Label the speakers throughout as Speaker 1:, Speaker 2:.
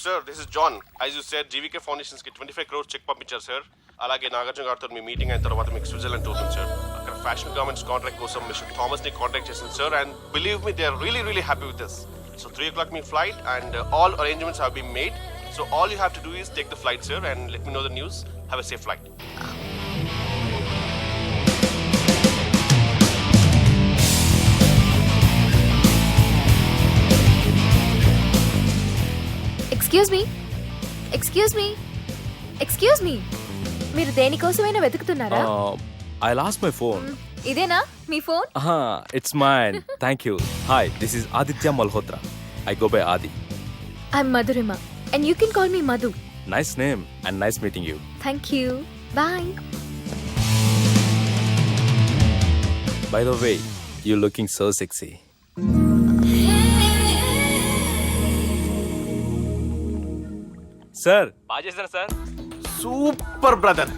Speaker 1: sir, this is John. As you said, GVK Foundations కి 25 crores check పంపించారు sir. అలాగే నాగార్జున గారితో మీ మీటింగ్ అయిన తర్వాత మీకు స్విట్జర్లాండ్ టూర్ ఉంది సార్. అక్కడ ఫ్యాషన్ గార్మెంట్స్ కాంట్రాక్ట్ కోసం మిస్టర్ థామస్ ని కాంటాక్ట్ చేసింది sir. And believe me they are really happy with this. So 3 o'clock మీ flight and all arrangements have been made. So all you have to do is take the flight sir and let me know the news. Have a safe flight.
Speaker 2: Excuse me మీరు దేనికోసమైనా వెతుకుతున్నారా?
Speaker 3: I lost my phone.
Speaker 2: ఇదేనా మీ phone?
Speaker 3: It's mine. Thank you. Hi, this is Aditya Malhotra. I go by Adi.
Speaker 2: I'm Madhurima and you can call me Madhu.
Speaker 3: Nice name and nice meeting you.
Speaker 2: Thank you. Bye.
Speaker 3: By the way, you're looking so sexy. Sir, బాగా చేశారు sir.
Speaker 1: Super brother.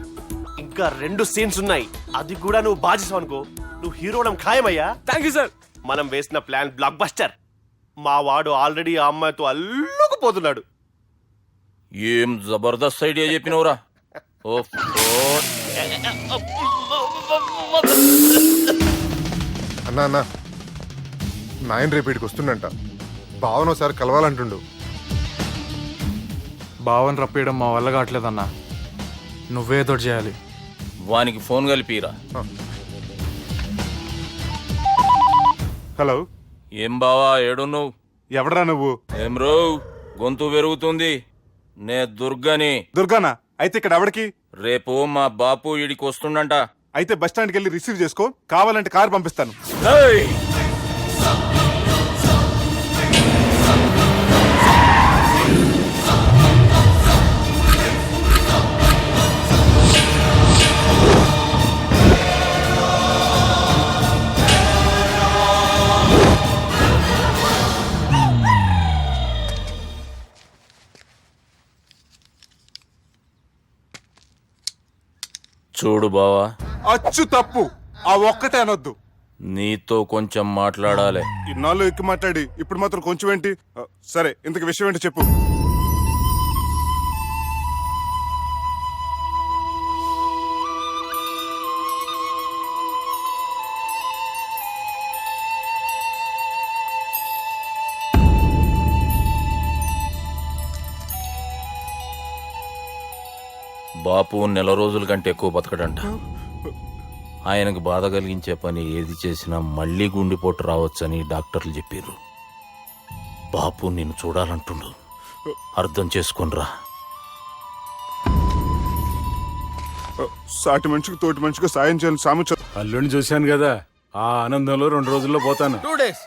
Speaker 1: ఇంకా 2 scenes ఉన్నాయి. అది కూడా నువ్వు బాజేసావు అనుకో, నువ్వు hero అవడం ఖాయమయ్యా.
Speaker 3: Thank you sir.
Speaker 1: మనం వేసిన ప్లాన్ బ్లాక్ బస్టర్. మా వాడు ఆల్రెడీ ఆ అమ్మాయితో అల్లుకుపోతున్నాడు.
Speaker 4: ఏం జబర్దస్త్ ఐడియా చెప్పినవురా.
Speaker 5: అన్నా నాయన రేపటికి వస్తుండంట. భావన ఒకసారి కలవాలంటుండు.
Speaker 6: భావన రప్పేయడం మా వల్ల కావట్లేదన్నా, నువ్వేదో చేయాలి.
Speaker 4: వానికి ఫోన్ కలిపిరా.
Speaker 5: హలో,
Speaker 4: ఏం బావా ఏడున్నావు?
Speaker 5: ఎవడరా నువ్వు?
Speaker 4: ఏం రో గొంతు పెరుగుతుంది. నే దుర్గని.
Speaker 5: దుర్గానా? అయితే ఇక్కడ ఎవడికి?
Speaker 4: రేపు మా బాపు ఈడికి వస్తుండంట.
Speaker 5: అయితే బస్ స్టాండ్కి వెళ్ళి రిసీవ్ చేసుకో, కావాలంటే కారు పంపిస్తాను.
Speaker 4: ఏయ్! చూడు బావా,
Speaker 5: అచ్చు తప్పు. ఆ ఒక్కటే అనొద్దు.
Speaker 4: నీతో కొంచెం మాట్లాడాలి.
Speaker 5: ఇన్నాళ్ళు ఎక్కి మాట్లాడి ఇప్పుడు మాత్రం కొంచెం ఏంటి? సరే, ఇంతకు విషయం ఏంటి చెప్పు.
Speaker 4: బాపు 4 రోజుల కంటే ఎక్కువ బతకడంట. ఆయనకు బాధ కలిగించే పని ఏది చేసినా మళ్ళీ గుండెపోటు రావచ్చని డాక్టర్లు చెప్పారు. బాపు నిన్ను చూడాలంటుండు, అర్థం చేసుకునిరా.
Speaker 5: సాటి మనిషికి తోటి మనిషికి సాయం చేయాలని సామెత.
Speaker 7: అల్లుడిని చూశాను కదా, ఆ ఆనందంలో 2 రోజుల్లో పోతాను.
Speaker 8: 2 days.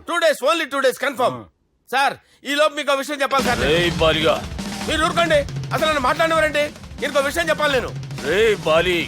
Speaker 8: 2 days, only 2 days confirm. Sir, ఈ లోపు మీకు విషయం చెప్పాలి సార్.
Speaker 4: రేయ్ బాలిగా,
Speaker 8: మీరు ఊరుకోండి. అసలు నన్ను మాట్లాడినవారండి. ఇంకో విషయం చెప్పాలి నేను.
Speaker 4: రేయ్ బాలి.